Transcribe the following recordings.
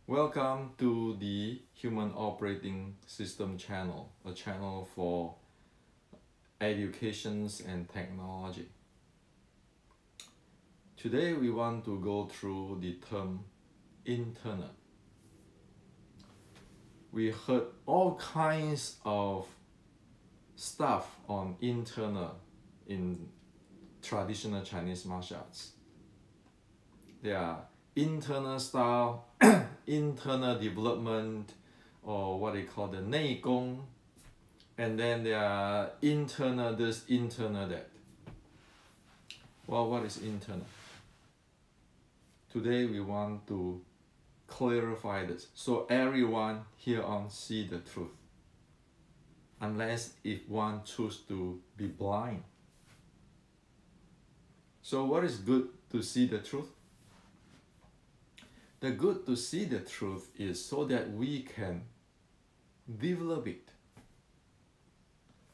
Welcome to the Human Operating System channel, a channel for educations and technology. Today we want to go through the term internal. We heard all kinds of stuff on internal in traditional Chinese martial arts. There are internal style, internal development, or what they call the 内功, and then there are internal this, internal that. Well, what is internal? Today we want to clarify this so everyone here on see the truth, unless if one choose to be blind. So what is good to see the truth? The good to see the truth is so that we can develop it.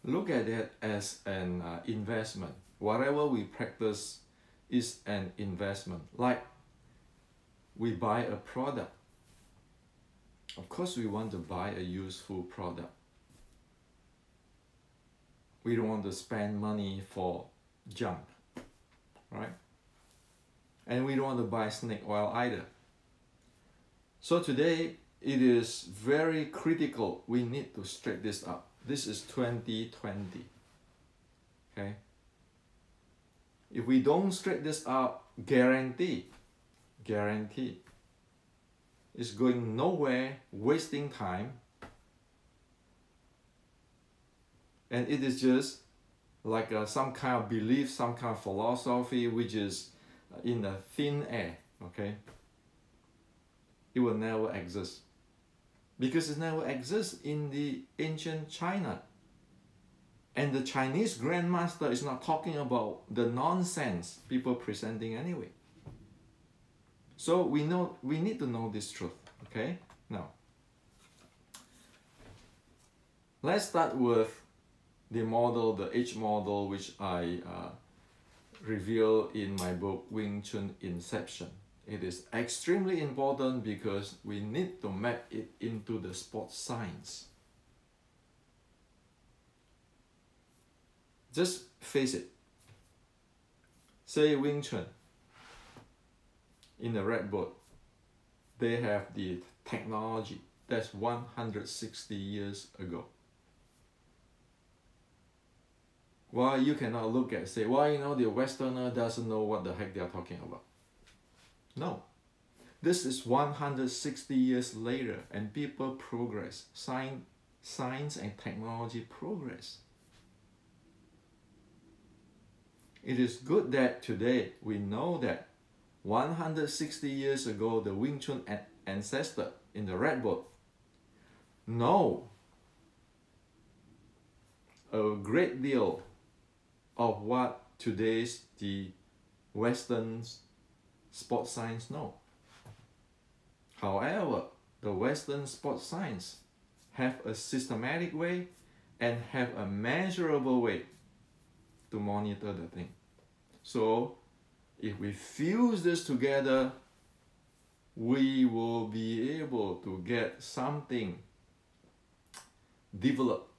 Look at it as an investment. Whatever we practice is an investment. Like we buy a product. Of course, we want to buy a useful product. We don't want to spend money for junk, right? And we don't want to buy snake oil either. So today, it is very critical. We need to straighten this up. This is 2020, okay? If we don't straighten this up, guarantee, it's going nowhere, wasting time. And it is just like some kind of belief, some kind of philosophy, which is in the thin air, okay? It will never exist because it never exists in the ancient China. And the Chinese grandmaster is not talking about the nonsense people presenting anyway. So we need to know this truth, okay? Now, let's start with the model, the H model, which I reveal in my book, Wing Chun Inception. It is extremely important because we need to map it into the sports science. Just face it. Say Wing Chun. In the red book, they have the technology that's 160 years ago. Well, you cannot look at say, well, you know, the Westerner doesn't know what the heck they are talking about. No, this is 160 years later and people progress, science and technology progress. It is good that today we know that 160 years ago the Wing Chun ancestor in the red book know a great deal of what today's the Western sports science know. However, the Western sports science have a systematic way and have a measurable way to monitor the thing. So if we fuse this together, we will be able to get something developed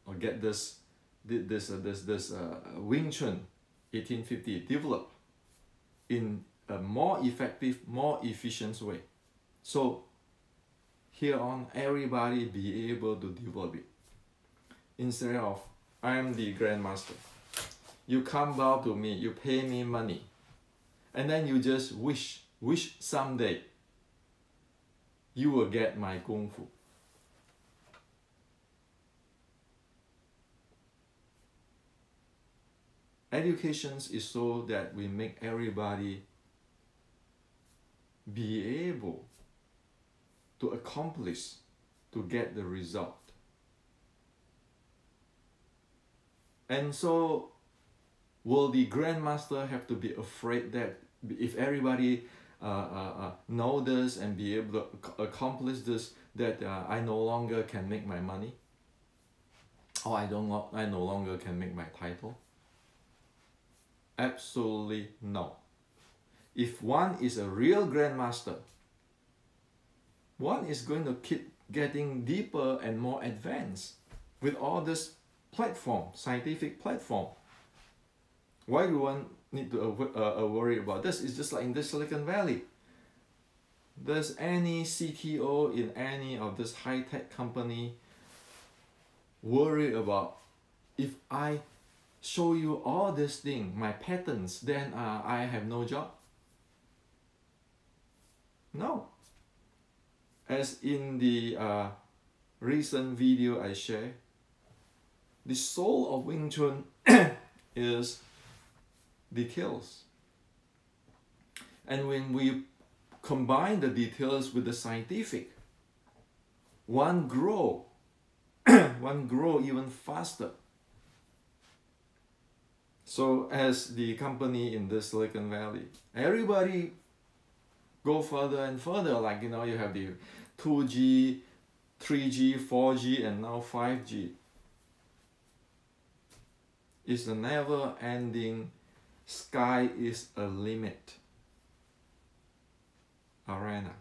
or get this Wing Chun 1850 developed in a more effective, more efficient way. So here on, everybody be able to develop it. Instead of, I am the grandmaster. You come bow to me, you pay me money, and then you just wish someday you will get my kungfu. Education is so that we make everybody be able to accomplish, to get the result. And so, will the grandmaster have to be afraid that if everybody know this and be able to accomplish this, that I no longer can make my money? Or I no longer can make my title? Absolutely no. If one is a real grandmaster, one is going to keep getting deeper and more advanced with all this platform, scientific platform. Why do one need to worry about this? It's just like in this Silicon Valley. Does any CTO in any of this high-tech company worry about, if I show you all this thing, my patents, then I have no job? No. As in the recent video I shared, the soul of Wing Chun is details. And when we combine the details with the scientific, one grow even faster. So as the company in the Silicon Valley, everybody go further and further, like, you know, you have the 2G, 3G, 4G, and now 5G. It's a never-ending, sky is a limit arena.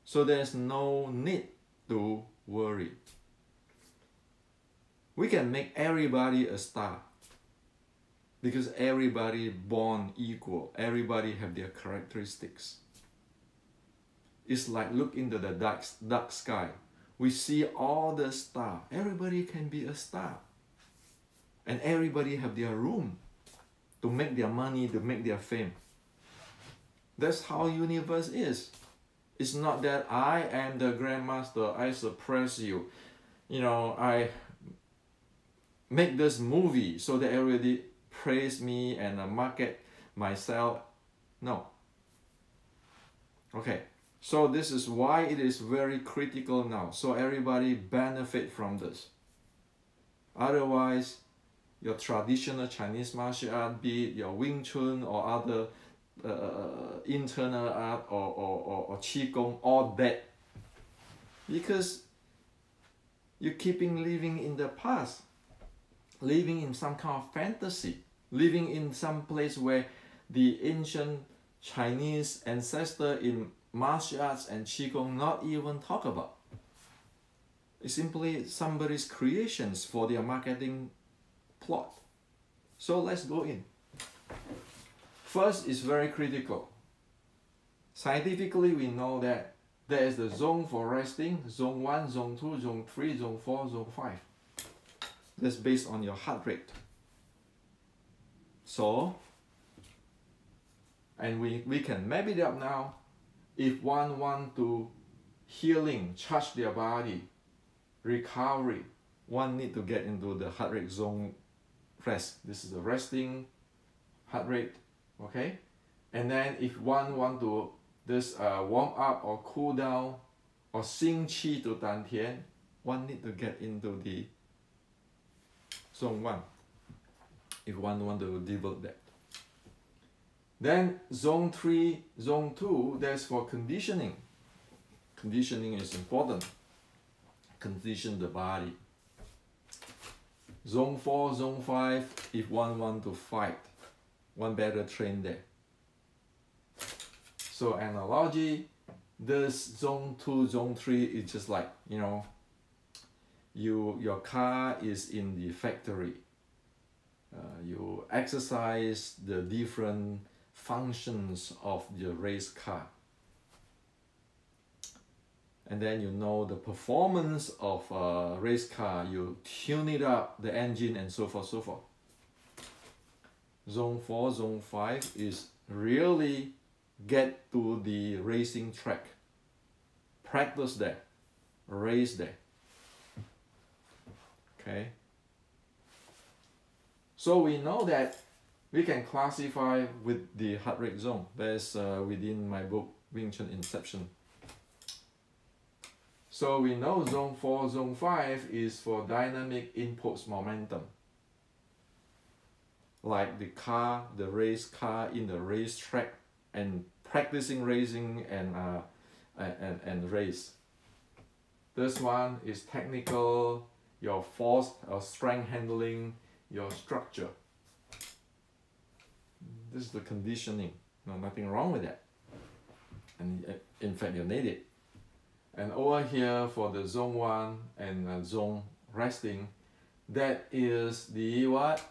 So there's no need to worry. We can make everybody a star because everybody born equal. Everybody have their characteristics. It's like look into the dark sky. We see all the stars. Everybody can be a star. And everybody have their room to make their money, to make their fame. That's how universe is. It's not that I am the grandmaster, I suppress you. You know, I make this movie so that everybody praise me and market myself. No. Okay, so this is why it is very critical now. So everybody benefit from this. Otherwise, your traditional Chinese martial art, be it your Wing Chun or other internal art or Qigong, all that. Because you're keeping living in the past, living in some kind of fantasy, living in some place where the ancient Chinese ancestor in martial arts and Qigong not even talk about. It's simply somebody's creations for their marketing plot. So let's go in. First is very critical. Scientifically, we know that there is the zone for resting, zone 1, zone 2, zone 3, zone 4, zone 5. That's based on your heart rate. So, and we can map it up now. If one want to healing, charge their body, recovery, one need to get into the heart rate zone rest. This is the resting heart rate, okay? And then if one want to this warm up or cool down or xing qi to dan tian, one need to get into the zone 1 if one want to develop that. Then zone 3, zone 2, that's for conditioning. Conditioning is important. Condition the body. Zone 4, zone 5, if one want to fight, one better train there. So analogy, this zone 2, zone 3 is just like, you know, your car is in the factory. You exercise the different functions of the race car. And then you know the performance of a race car, you tune it up, the engine, and so forth, so forth. Zone 4, zone 5 is really get to the racing track. Practice there, race there. Okay. So we know that we can classify with the heart rate zone. That's within my book, Wing Chun Inception. So we know zone 4, zone 5 is for dynamic impulse momentum. Like the car, the race car in the race track and practicing racing and race. This one is technical, your force or strength handling, your structure. This is the conditioning. No, nothing wrong with that. And in fact, you need it. And over here for the zone 1 and zone resting, that is the what?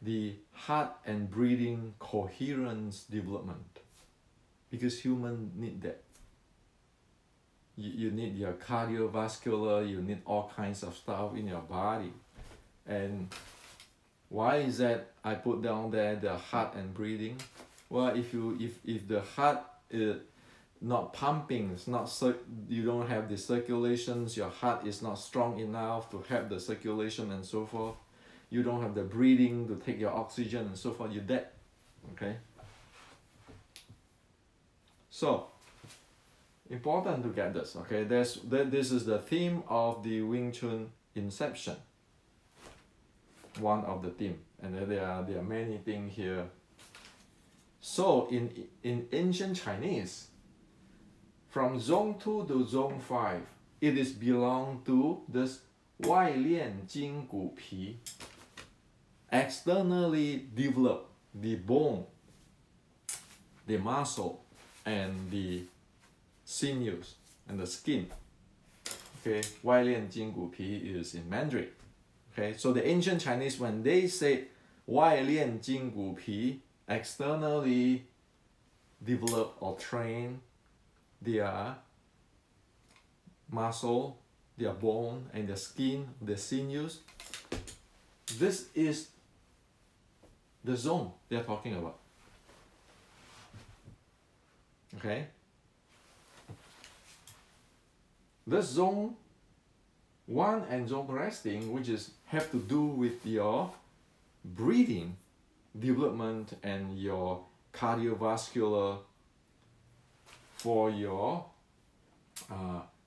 The heart and breathing coherence development. Because humans need that. You need your cardiovascular, you need all kinds of stuff in your body. And why is that I put down there the heart and breathing? Well, if the heart is not pumping, it's not you don't have the circulations, your heart is not strong enough to have the circulation and so forth, you don't have the breathing to take your oxygen and so forth, you're dead. Okay? So, important to get this, okay? This is the theme of the Wing Chun Inception. One of the theme, and there are many things here. So in ancient Chinese, from zone 2 to zone 5, it is belong to this 外练筋骨皮, externally develop the bone, the muscle, and the sinews and the skin. Okay, 外练筋骨皮 is in Mandarin. Okay, so the ancient Chinese, when they say 外练筋骨皮, externally develop or train their muscle, their bone, and the skin, the sinews, this is the zone they are talking about. Okay? This zone 1 and zone resting, which is have to do with your breathing development and your cardiovascular for your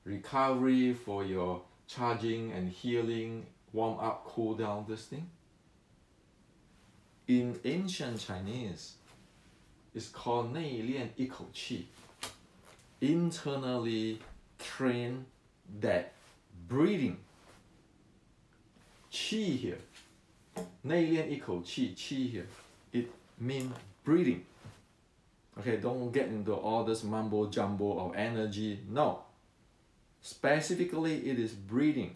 recovery, for your charging and healing, warm up, cool down, this thing. In ancient Chinese, it's called 内练一口气, internally train that breathing. Qi here, 内练一口气, qi here, it means breathing. Okay, don't get into all this mumbo jumbo of energy. No, specifically it is breathing.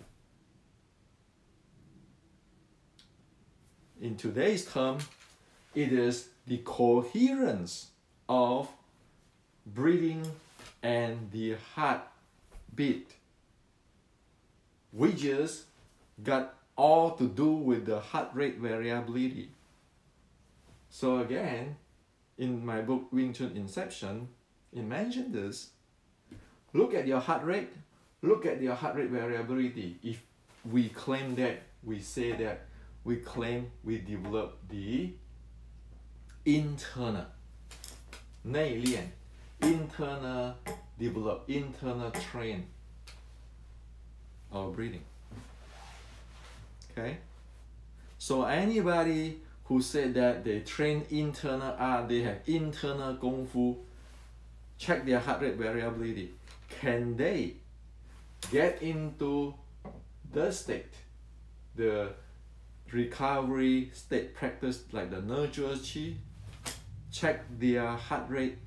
In today's term, it is the coherence of breathing and the heartbeat, which is got all to do with the heart rate variability. So again, in my book Wing Chun Inception, it mentioned this. Look at your heart rate, look at your heart rate variability. If we claim that, we say that, we claim we develop the internal, 内练, internal develop, internal train our breathing. Okay? So anybody who said that they train internal art, they have internal kungfu, check their heart rate variability. Can they get into the state, the recovery state practice like the nurture chi? Check their heart rate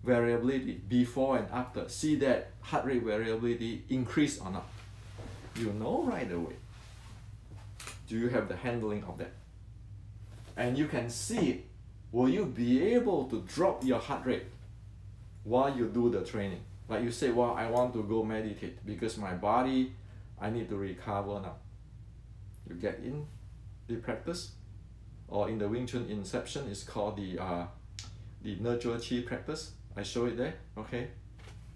variability before and after. See that heart rate variability increase or not. You know right away. Do you have the handling of that? And you can see, will you be able to drop your heart rate while you do the training? Like you say, well, I want to go meditate because my body, I need to recover now. You get in the practice, or in the Wing Chun Inception, it's called the nurture chi practice. I show it there, okay?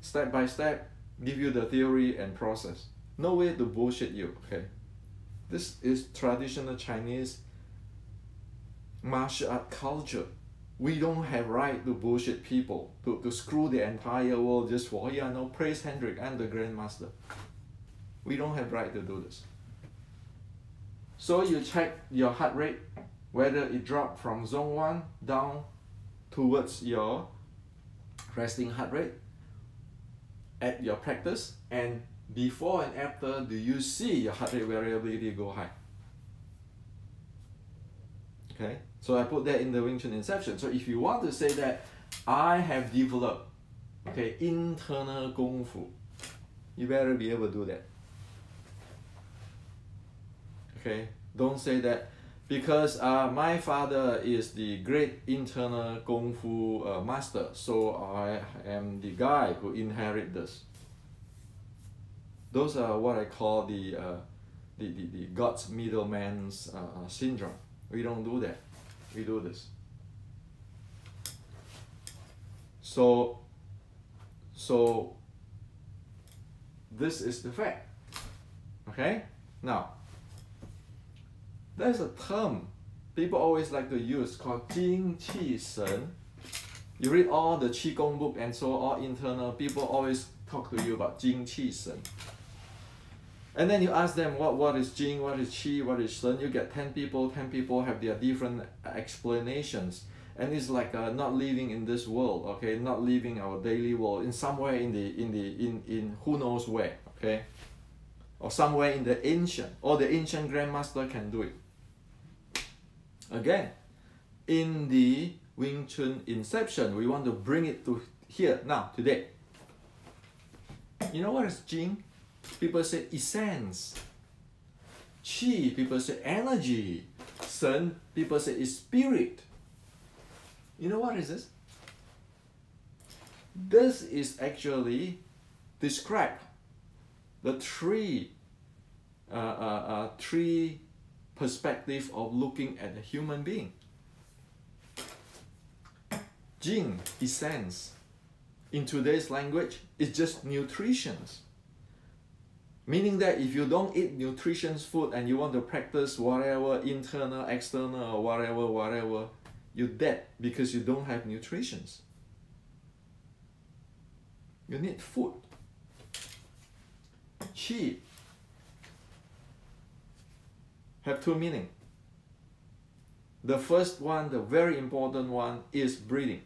Step by step, give you the theory and process. No way to bullshit you, okay? This is traditional Chinese martial art culture. We don't have right to bullshit people, to screw the entire world just for, oh yeah, no, praise Hendrik, I'm the Grandmaster. We don't have right to do this. So you check your heart rate, whether it dropped from zone 1 down towards your resting heart rate at your practice, and before and after, do you see your heart rate variability go high? Okay, so I put that in the Wing Chun Inception. So if you want to say that I have developed Okay, internal kungfu. You better be able to do that. Okay, don't say that because my father is the great internal kung fu master, so I am the guy who inherit this. Those are what I call the God's middleman's syndrome. We don't do that. We do this. So this is the fact. Okay? Now, there's a term people always like to use called 精气神. You read all the Qigong book and so all internal, people always talk to you about 精气神. And then you ask them what is Jing, what is Qi, what is Shen. You get 10 people have their different explanations. And it's like not living in this world, okay, not living our daily world, in somewhere in who knows where, okay, or somewhere in the ancient, or the ancient grandmaster can do it. Again, in the Wing Chun inception, we want to bring it to here now today. You know what is Jing? People say essence. Qi, people say energy. Shen, people say is spirit. You know what is this? This is actually describe the three perspective of looking at a human being. Jing, essence, in today's language, is just nutrition. Meaning that if you don't eat nutritious food and you want to practice whatever internal, external, or whatever, you're dead because you don't have nutrition. You need food. Qi have two meanings. The first one, the very important one, is breathing.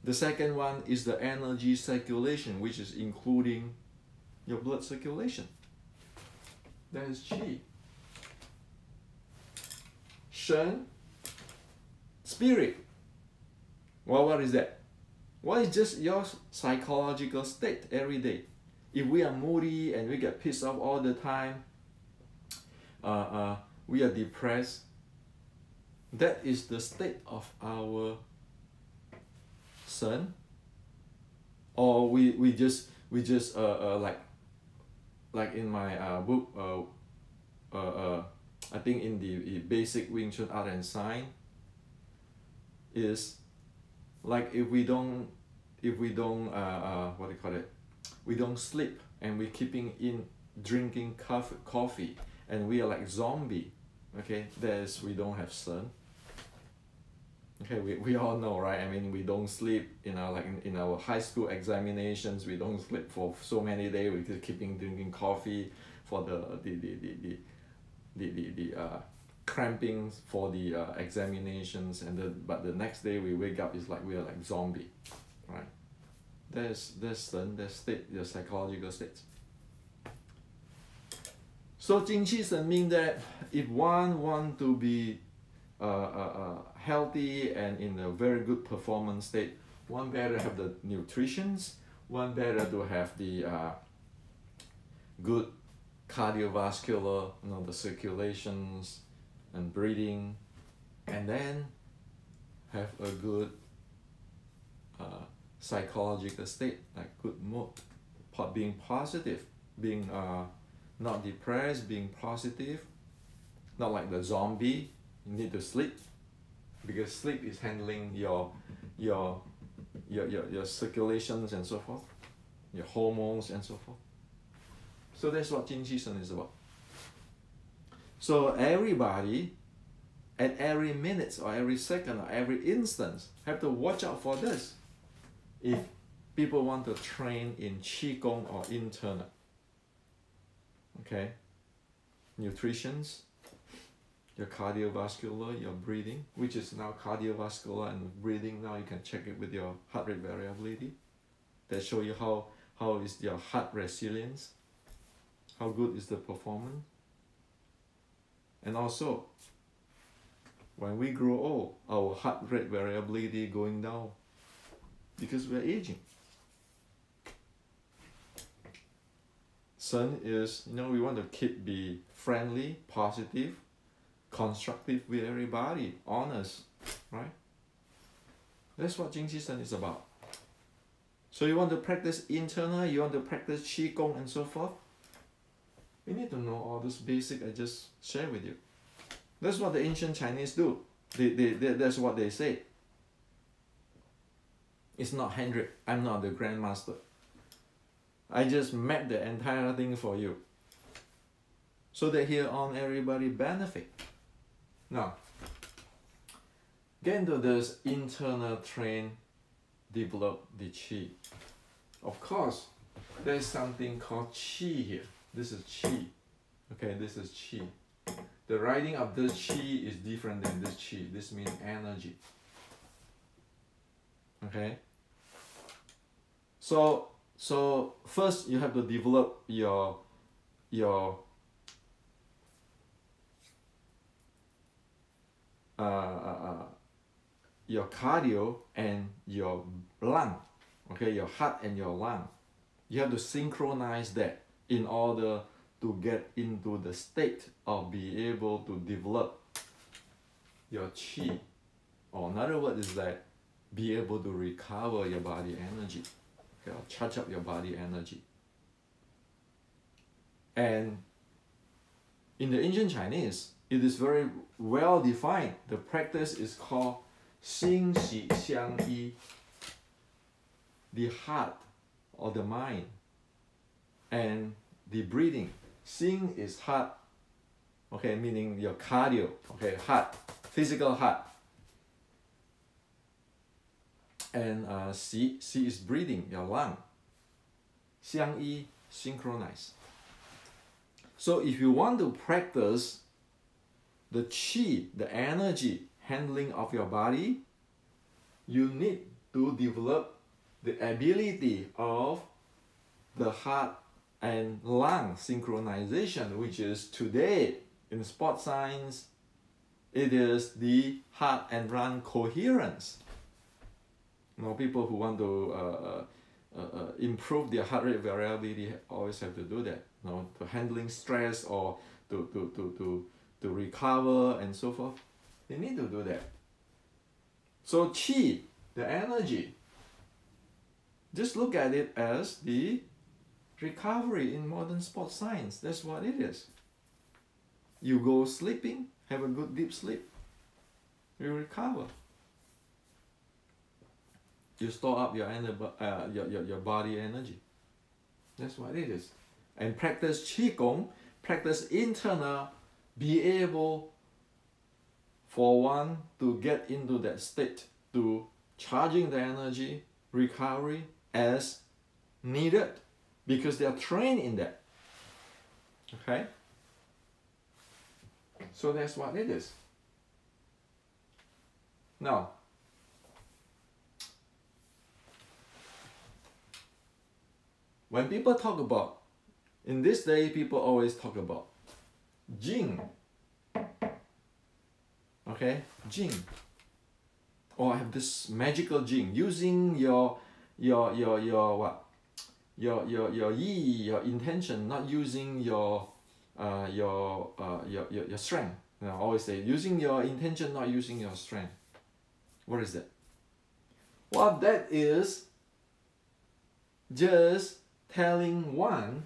The second one is the energy circulation, which is including your blood circulation. That is Qi. Shen, spirit. Well, what is that? Well, it's just your psychological state every day. If we are moody and we get pissed off all the time, we are depressed, that is the state of our Shen. Or we just like in my book, I think in the basic Wing Chun art and sign, is like if we don't what do you call it, we don't sleep and we keeping in drinking coffee and we are like zombie, okay, we don't have Shen. Okay, we all know, right? I mean, we don't sleep, you know, like in our high school examinations, we don't sleep for so many days. We just keeping drinking coffee for the cramping for the examinations, and but the next day we wake up, it's like we are like zombie, right? There's state, the psychological state. So 精气神means that if one want to be healthy and in a very good performance state, one better have the nutritions, one better to have the good cardiovascular, you know, the circulations and breathing, and then have a good psychological state, like good mood, being positive, being not depressed, being positive, not like the zombie. You need to sleep because sleep is handling your circulations and so forth, your hormones and so forth. So that's what 精气神 is about. So everybody at every minute or every second or every instance have to watch out for this if people want to train in Qigong or internal. Okay? Nutritions, your cardiovascular, your breathing, which is now cardiovascular and breathing. Now you can check it with your heart rate variability. That show you how is your heart resilience, how good is the performance. And also, when we grow old, our heart rate variability going down because we're aging. Sun is, we want to be friendly, positive, constructive with everybody, honest, right? That's what Jing Qi Sun is about. So you want to practice internal, you want to practice Qi Gong and so forth. You need to know all this basic I just shared with you. That's what the ancient Chinese do. That's what they say. It's not Hendrik. I'm not the grandmaster. I just map the entire thing for you. So that here on everybody benefit. Now, get into this internal train, develop the Qi. Of course, there's something called Qi here. This is Qi. Okay, this is Qi. The writing of this Qi is different than this Qi. This means energy. Okay? So first you have to develop your cardio and your lung. Okay, your heart and your lung. You have to synchronize that in order to get into the state of being able to develop your Qi. Or another word is that be able to recover your body energy. Okay, or charge up your body energy. And in the ancient Chinese, it is very well defined. The practice is called Xing Xi Xiang Yi. The heart or the mind and the breathing. Xing is heart, okay, meaning your cardio, okay, heart, physical heart. And Xi is breathing, your lung. Xiang Yi, synchronize. So if you want to practice the Qi, the energy handling of your body, you need to develop the ability of the heart and lung synchronization, which is today in sports science, it is the heart and lung coherence. People who want to improve their heart rate variability always have to do that. To handling stress or to recover and so forth. They need to do that. So Qi, the energy, just look at it as the recovery in modern sports science. That's what it is. You go sleeping, have a good deep sleep, you recover. You store up your body energy. That's what it is. And practice Qigong, practice internal, be able for one to get into that state, to charging the energy, recovery as needed, because they are trained in that. Okay? So that's what it is. Now, when people talk about, in this day, people always talk about Jing. Okay, Jing. Or I have this magical Jing, using your what? Your yi, your intention, not using your strength. I always say, using your intention, not using your strength. What is that? Well, that is just telling one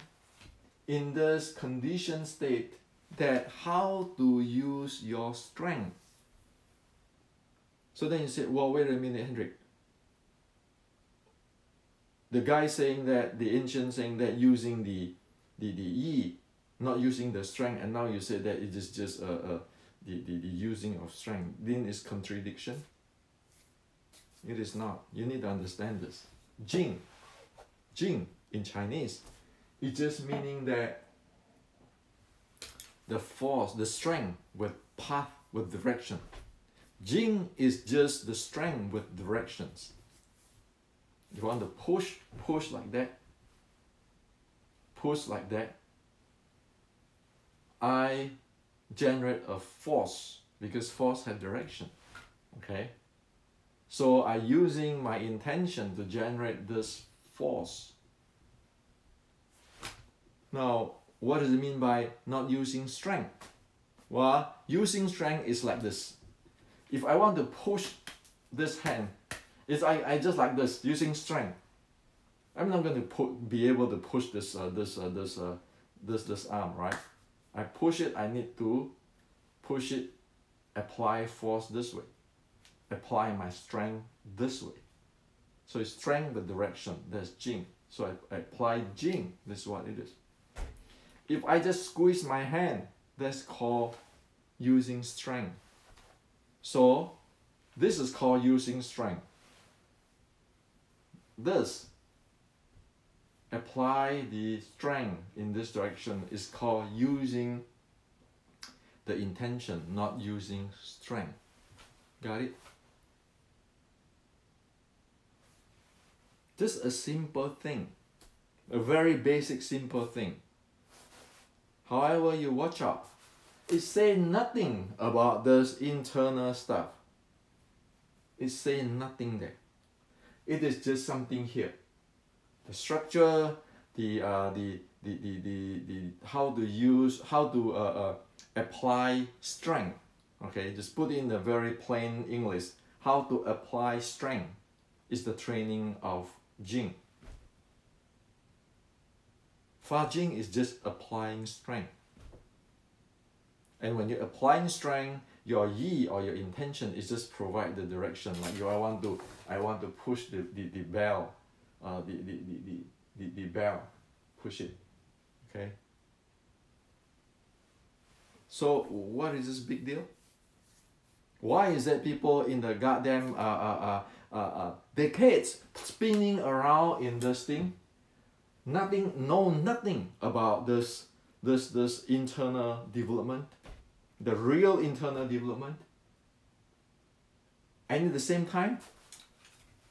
in this conditioned state that how to use your strength. So then you say, well, wait a minute, Hendrik. The guy saying that, the ancient saying that, using the yi, not using the strength, and now you say that it is just the using of strength. Then it's contradiction. It is not. You need to understand this. Jing in Chinese, it's just meaning that the force, the strength with path, with direction. Jing is just the strength with directions. You want to push like that, push like that. I generate a force because force has direction. Okay? So I'm using my intention to generate this force. Now, what does it mean by not using strength? Well, using strength is like this. If I want to push this hand, it's I just like this, using strength. I'm not going to be able to push this arm, right? I push it, I need to push it, apply force this way, apply my strength this way. So it's strength, the direction, that's Jing. So I apply Jing, this is what it is. If I just squeeze my hand, that's called using strength. So this is called using strength. This, apply the strength in this direction, is called using the intention, not using strength. Got it? Just a simple thing, a very basic simple thing. However, you watch out. It says nothing about this internal stuff. It says nothing there. It is just something here. The structure, the how to use, how to apply strength. Okay, just put in a very plain English. How to apply strength is the training of Jing. Fa Jing is just applying strength. And when you're applying strength, your yi or your intention is just provide the direction. Like I want to push the bell, the bell, push it. Okay. So what is this big deal? Why is that people in the goddamn decades spinning around in this thing? Know nothing about this internal development, the real internal development, and at the same time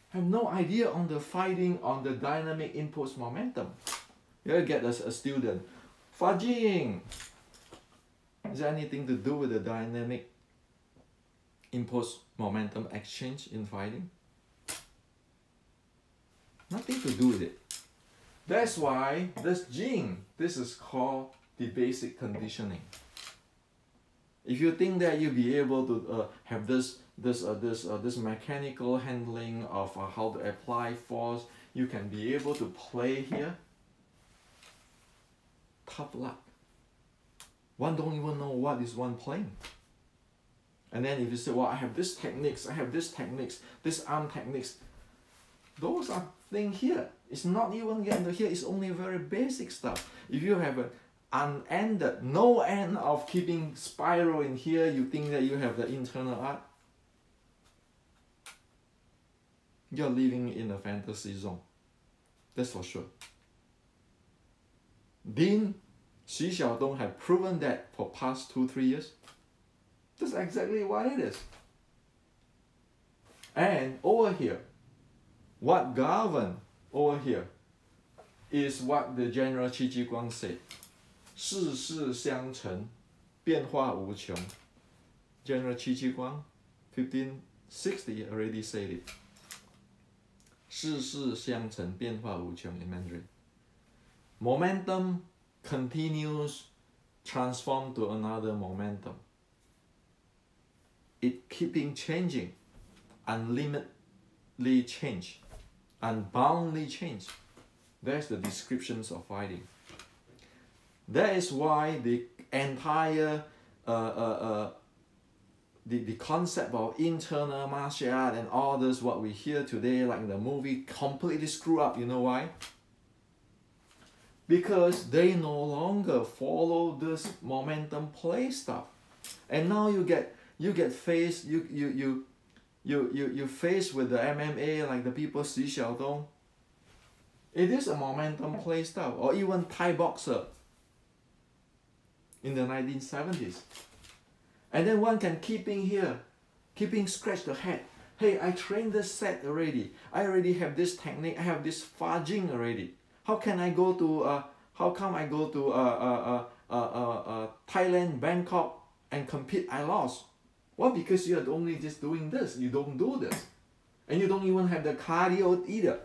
have no idea on the fighting on the dynamic impulse momentum. You get a student, Fa Jing, is there anything to do with the dynamic impulse momentum exchange in fighting? Nothing to do with it. That's why this Jing, this is called the basic conditioning. If you think that you'll be able to have this mechanical handling of how to apply force, you can be able to play here, tough luck. One don't even know what is one playing. And then if you say, well, I have this techniques, this arm techniques, those are things here. It's not even getting to here, it's only very basic stuff. If you have an unended, no end of keeping spiral in here, you think that you have the internal art? You're living in a fantasy zone. That's for sure. Dean Xu Xiaodong have proven that for past 2-3 years. That's exactly what it is. And over here, what govern over here is what the General Qi Ji Guang said. 世事相承，变化无穷. General Qi Ji Guang, 1560 already said it. 世事相承，变化无穷 in Mandarin. Momentum continues, transform to another momentum. It keeping changing, unlimitedly change, unboundedly change. That's the descriptions of fighting. That is why the entire the concept of internal martial art and all this what we hear today, like in the movie, completely screw up. You know why? Because they no longer follow this momentum play stuff, and now you faced you faced with the MMA, like the people Xu Xiaodong. It is a momentum play stuff, or even Thai boxer in the 1970s. And then one can keeping scratch the head. Hey, I trained this set already. I already have this technique. I have this Fa Jing already. How can I go to how come I go to Thailand, Bangkok and compete? I lost. Well, because you are only just doing this, you don't do this. And you don't even have the cardio either.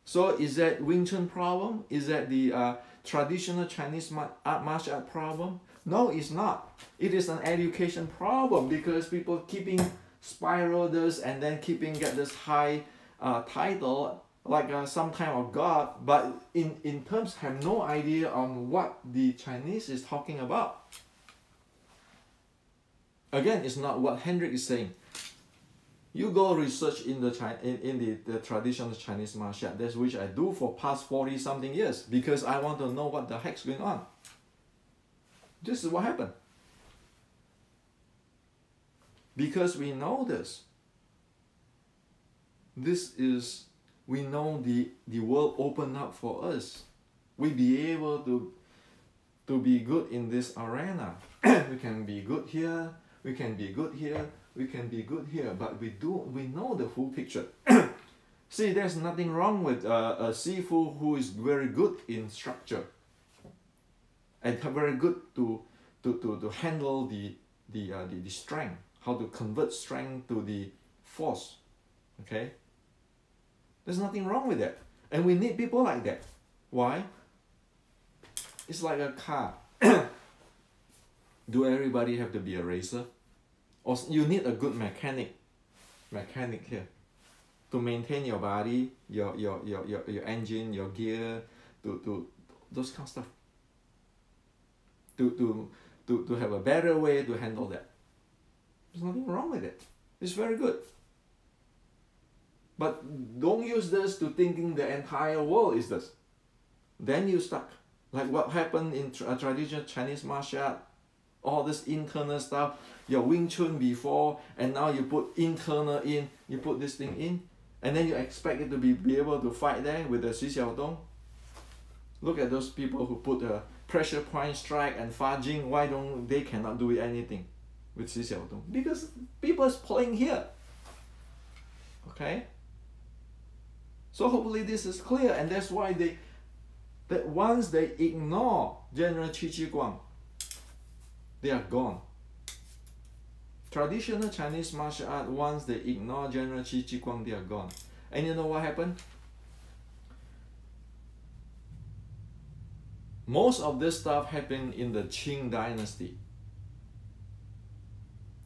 So is that Wing Chun problem? Is that the traditional Chinese martial art problem? No, it's not. It is an education problem because people keeping spiral this and then get this high title like some kind of god, but in terms have no idea on what the Chinese is talking about. Again, it's not what Hendrik is saying. You go research in the traditional Chinese martial art, that's which I do for past 40 something years because I want to know what the heck's going on. This is what happened. Because we know this. We know the world opened up for us. We be able to be good in this arena. We can be good here, we can be good here, we can be good here, but we know the full picture. See, there's nothing wrong with a Sifu who is very good in structure and very good to handle the strength, how to convert strength to the force. Okay? There's nothing wrong with that. And we need people like that. Why? It's like a car. Do everybody have to be a racer? Or you need a good mechanic here to maintain your body, your engine, your gear, to those kind of stuff. To have a better way to handle that. There's nothing wrong with it. It's very good. But don't use this to thinking the entire world is this. Then you stuck. Like what happened in traditional Chinese martial art. All this internal stuff. Your Wing Chun before, and now you put internal in. You put this thing in. And then you expect it to be able to fight there with the Xi Xiaodong. Look at those people who put a pressure point strike and Fa Jing. Why don't they cannot do anything with Xi Xiaodong? Because people is playing here. Okay? So hopefully this is clear, and that's why that once they ignore General Qi Ji Guang, they are gone. Traditional Chinese martial art, once they ignore General Qi Ji Guang, they are gone. And you know what happened? Most of this stuff happened in the Qing dynasty.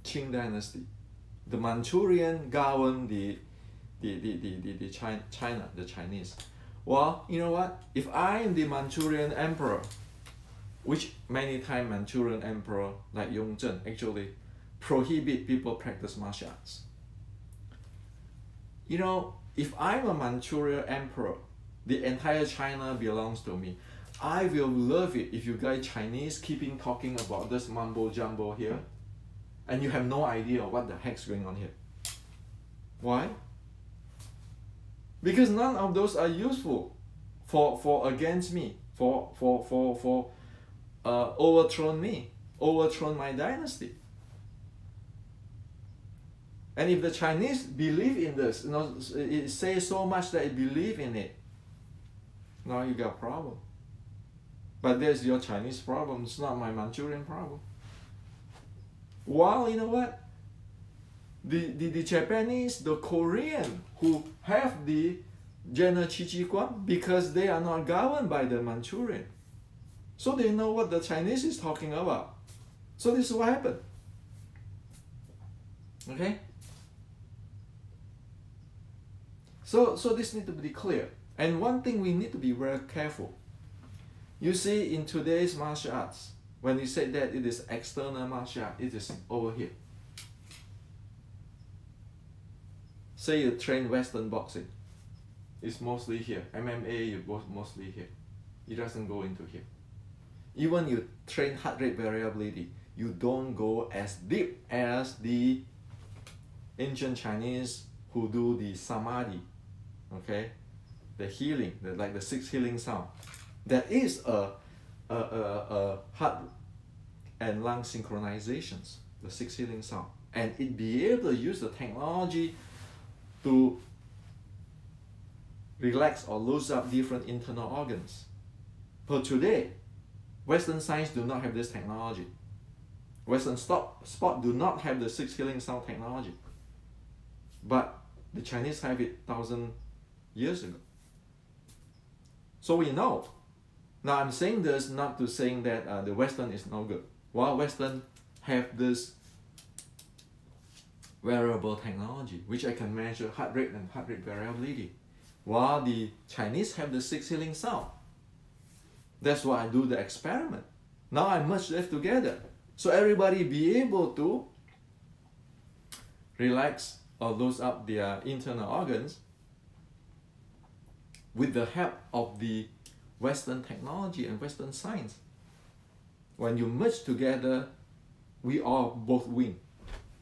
Qing dynasty. The Manchurian governed the China, the Chinese. Well, you know what? If I am the Manchurian Emperor, which many times Manchurian Emperor like Yongzheng actually prohibit people practice martial arts. You know, if I'm a Manchurian Emperor, the entire China belongs to me. I will love it if you guys Chinese keeping talking about this mumbo jumbo here, and you have no idea what the heck's going on here. Why? Because none of those are useful for against me, for overthrown me, overthrown my dynasty. And if the Chinese believe in this, you know, it says so much that it believe in it, now you got a problem. But there's your Chinese problem, it's not my Manchurian problem. Well, you know what? The Japanese, the Korean who have the General Qi Ji Guang, because they are not governed by the Manchurian. So they know what the Chinese is talking about. So this is what happened. Okay? So this needs to be clear. And one thing we need to be very careful. You see, in today's martial arts, when you say that it is external martial art, it is over here. Say you train Western boxing, it's mostly here. MMA, you go mostly here. It doesn't go into here. Even you train heart rate variability, you don't go as deep as the ancient Chinese who do the samadhi, okay? The healing, like the 6 healing sound. That is a heart and lung synchronizations, the 6 healing sound. And it be able to use the technology to relax or loosen up different internal organs. But today, Western science do not have this technology. Western sport do not have the 6 healing sound technology. But the Chinese have it 1,000 years ago. So we know. Now I'm saying this not to saying that the Western is no good. While Western have this wearable technology, which I can measure heart rate and heart rate variability, while the Chinese have the 6 healing sound. That's why I do the experiment. Now I merge them together, so everybody be able to relax or loosen up their internal organs with the help of the Western technology and Western science. When you merge together, we all both win.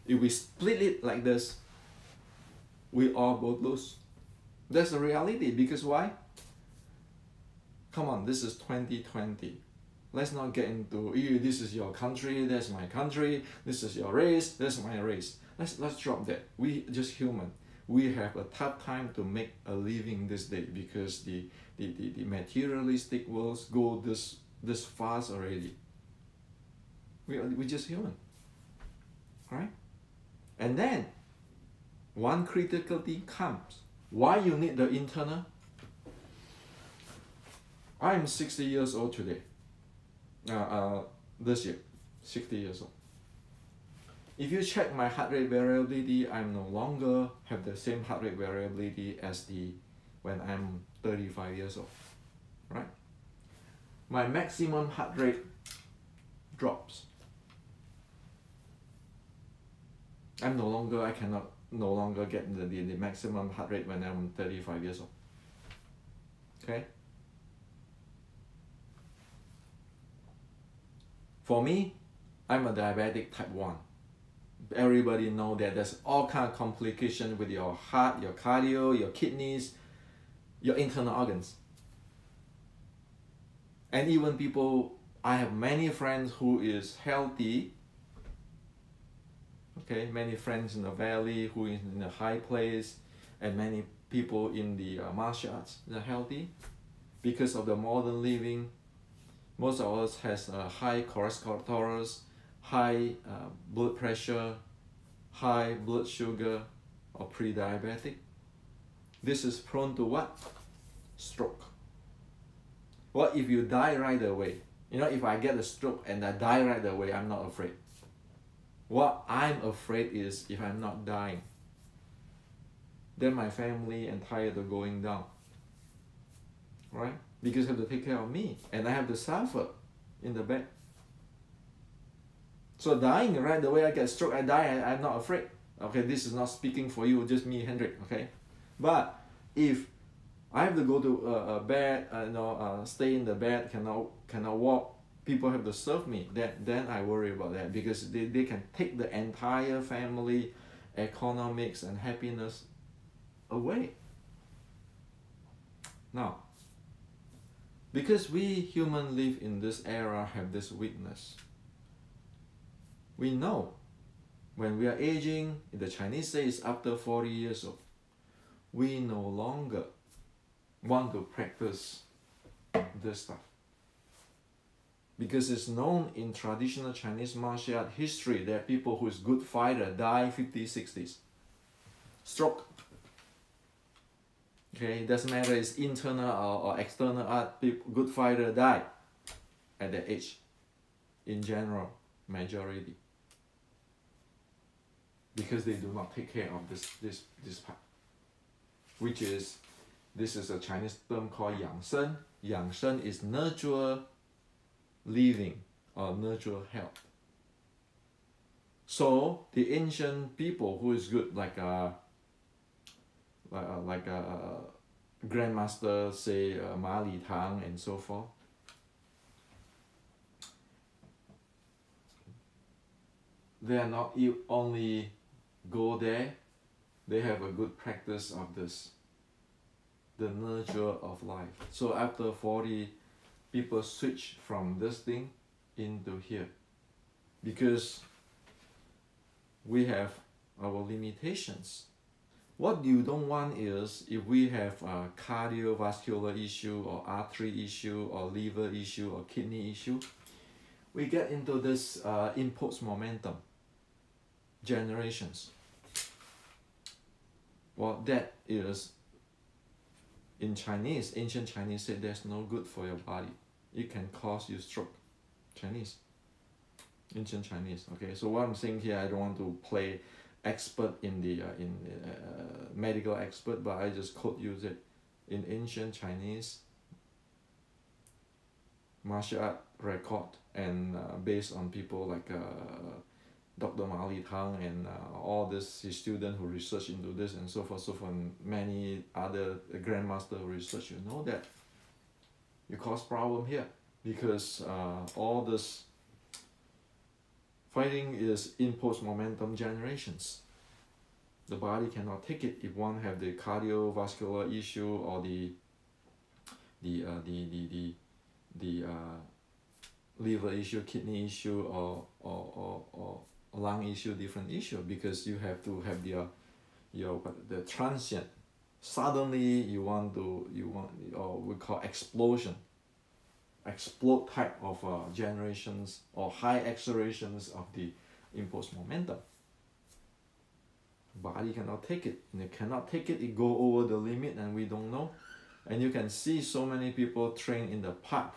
If we split it like this, we all both lose. That's the reality. Because why? Come on, this is 2020. Let's not get into, this is your country, that's my country, this is your race, that's my race. Let's drop that. We just human. We have a tough time to make a living this day because the materialistic worlds go this fast already. We just human, right? And then one critical thing comes. Why you need the internal? I am 60 years old today. This year, 60 years old. If you check my heart rate variability, I'm no longer have the same heart rate variability as when I'm 35 years old, right? My maximum heart rate drops. I cannot no longer get the maximum heart rate when I'm 35 years old. Okay? For me, I'm a diabetic type 1. Everybody know that there's all kind of complications with your heart, your cardio, your kidneys, your internal organs. And even people, I have many friends who is healthy. Okay, many friends in the valley who is in a high place, and many people in the martial arts are healthy because of the modern living. Most of us has high cholesterol, high blood pressure, high blood sugar, or pre-diabetic. This is prone to what? Stroke. What if you die right away? If I get a stroke and I die right away, I'm not afraid. What I'm afraid is if I'm not dying, then my family entirely going down, right? Because they have to take care of me and I have to suffer in the back. So dying right away, I get stroke, I die, I'm not afraid. Okay, this is not speaking for you, just me, Hendrik, okay? But if I have to go to bed, stay in the bed, cannot walk, people have to serve me, then I worry about that because they can take the entire family, economics and happiness away. Now, because we humans live in this era have this weakness. We know when we are aging, the Chinese say it's after 40 years old, we no longer want to practice this stuff. Because it's known in traditional Chinese martial art history that people who is good fighter die 50s, 60s. Stroke. Okay, doesn't matter it's internal or external art, good fighter die at that age. In general, majority. Because they do not take care of this part. Which is, this is a Chinese term called Yang Shen. Yang Shen is nurture living or nurture health. So the ancient people who is good like a grandmaster, say Ma Li Tang and so forth, they are not only go there, they have a good practice of this, the nurture of life. So after 40, people switch from this thing into here because we have our limitations. What you don't want is if we have a cardiovascular issue or artery issue or liver issue or kidney issue, we get into this impulse momentum generations. Well, that is, in Chinese, ancient Chinese said that's no good for your body. It can cause you stroke. Chinese. Ancient Chinese. Okay, so what I'm saying here, I don't want to play expert in the medical expert, but I just quote use it. In ancient Chinese martial art record, and based on people like Dr. Ma Li Tang and all this his students who research into this and so forth, and many other grandmaster research, you know that you cause problem here, because all this fighting is impulse momentum generations. The body cannot take it if one have the cardiovascular issue or the liver issue, kidney issue, or lung issue, different issue, because you have to have the transient. Suddenly you want, or we call explosion, explode type of generations or high accelerations of the impulse momentum. Body cannot take it, and it cannot take it, it go over the limit and we don't know. And you can see so many people train in the park.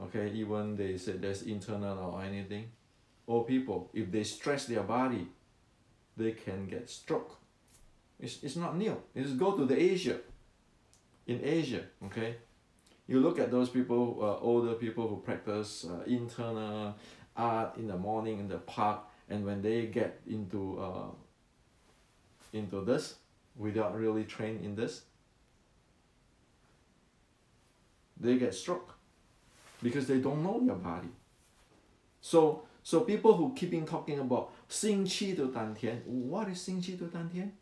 Okay, even they say there's internal or anything. Old people, if they stress their body, they can get stroke. It's not new. It's go to the Asia. In Asia, okay, you look at those people, older people who practice internal art in the morning in the park, and when they get into this without really trained in this, they get stroke because they don't know their body. So people who keeping talking about 心气to 丹田, what is 心气to 丹田?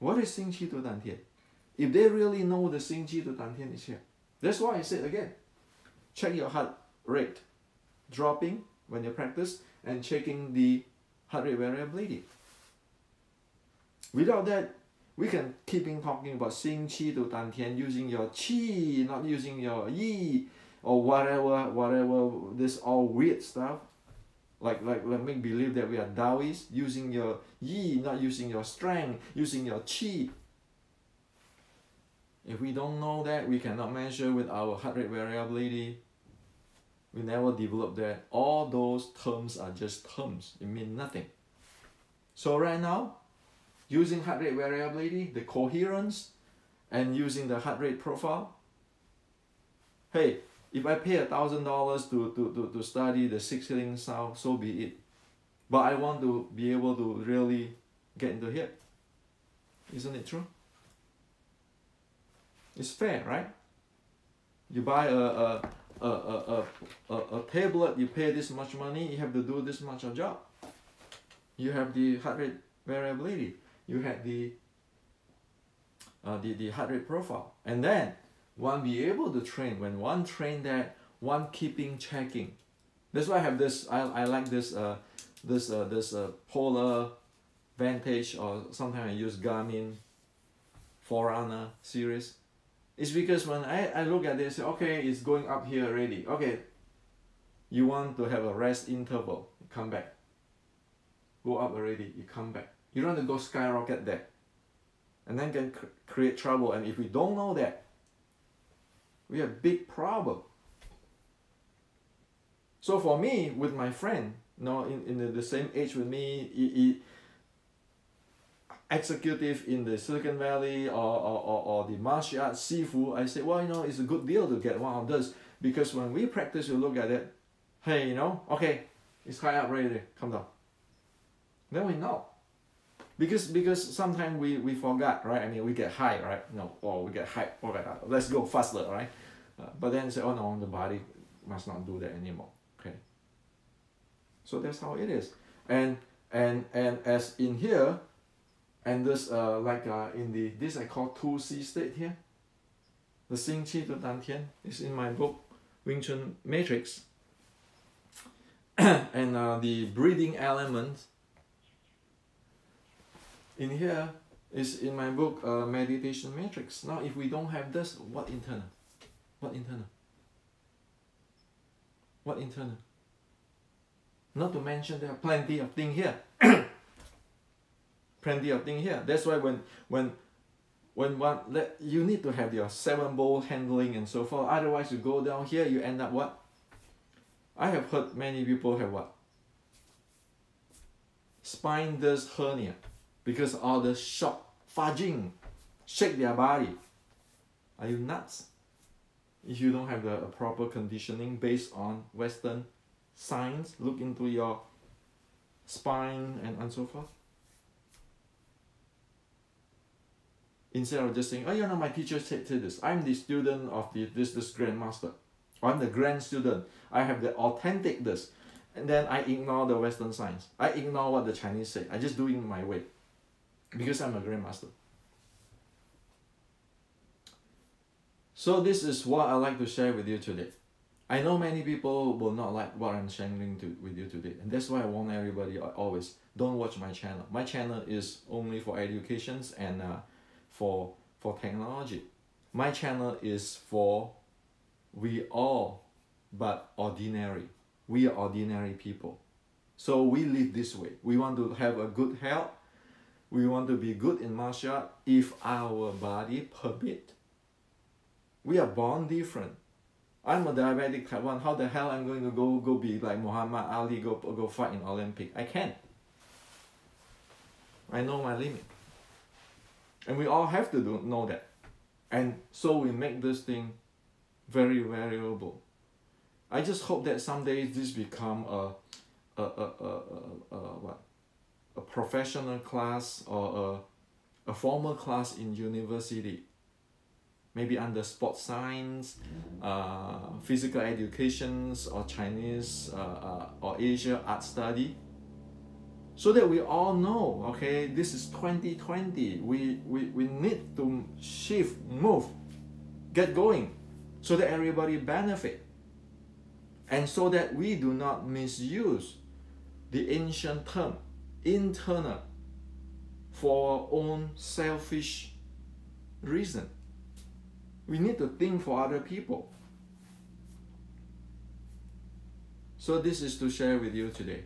What is 心气 to 丹田? If they really know the 心气 to 丹田 is here. That's why I said again, check your heart rate dropping when you practice, and checking the heart rate variability. Without that, we can keeping talking about 心气 to 丹田 using your qi, not using your yi, or whatever, this all weird stuff. Like make believe that we are Taoists, using your yi, not using your strength, using your qi. If we don't know that, we cannot measure with our heart rate variability. We never develop that. All those terms are just terms. It means nothing. So right now, using heart rate variability, the coherence, and using the heart rate profile. Hey, if I pay $1,000 to study the 6 healing sound, so be it. But I want to be able to really get into here. Isn't it true? It's fair, right? You buy a tablet, you pay this much money, you have to do this much a job. You have the heart rate variability. You have the heart rate profile, and then one be able to train. When one train that, one keeping checking. That's why I have this. I like this Polar Vantage, or sometimes I use Garmin Forerunner series. It's because when I look at this, okay, it's going up here already. Okay, you want to have a rest interval, you come back. Go up already, you come back. You don't want to go skyrocket there, and then can create trouble. And if we don't know that, we have big problem. So for me, with my friend, you know, in the same age with me, executive in the Silicon Valley, or the martial arts Sifu, I say, well, you know, it's a good deal to get one of those, because when we practice, you look at it, hey, you know, okay, it's high up already, come down. Then we know. Because sometimes we forgot, right? I mean, we get high, right? No, or we get hype, okay, let's go faster, right? But then say, oh no, the body must not do that anymore. Okay. So that's how it is. And as in here, and this in this I call 2C state here. The 心气 to 丹田 is in my book, Wing Chun Matrix. And the breathing element in here is in my book, Meditation Matrix. Now, if we don't have this, what internal? What internal? What internal? Not to mention there are plenty of things here. Plenty of things here. That's why when you need to have your 7-bowl handling and so forth. Otherwise, you go down here, you end up what? I have heard many people have what? Spine disc hernia because all the shock, fudging, shake their body. Are you nuts? If you don't have the proper conditioning based on Western science, look into your spine and so forth. Instead of just saying, oh, you know, my teacher said this. I'm the student of this grandmaster. I'm the grand student. I have the authentic this. And then I ignore the Western science. I ignore what the Chinese say. I just do it my way. Because I'm a grandmaster. So this is what I like to share with you today. I know many people will not like what I'm sharing with you today. And that's why I warn everybody always, don't watch my channel. My channel is only for educations and for technology. My channel is for we all but ordinary. We are ordinary people. So we live this way. We want to have a good health. We want to be good in martial art if our body permit. We are born different. I'm a diabetic type 1. How the hell I'm going to go be like Muhammad Ali, go fight in Olympic? I can't. I know my limit. And we all have to know that. And so we make this thing very valuable. I just hope that someday this become a professional class or a formal class in university. Maybe under sports science, physical educations, or Chinese or Asia art study. So that we all know, okay, this is 2020. We need to shift, move, get going, so that everybody benefit. And so that we do not misuse the ancient term, internal, for our own selfish reason. We need to think for other people. So this is to share with you today.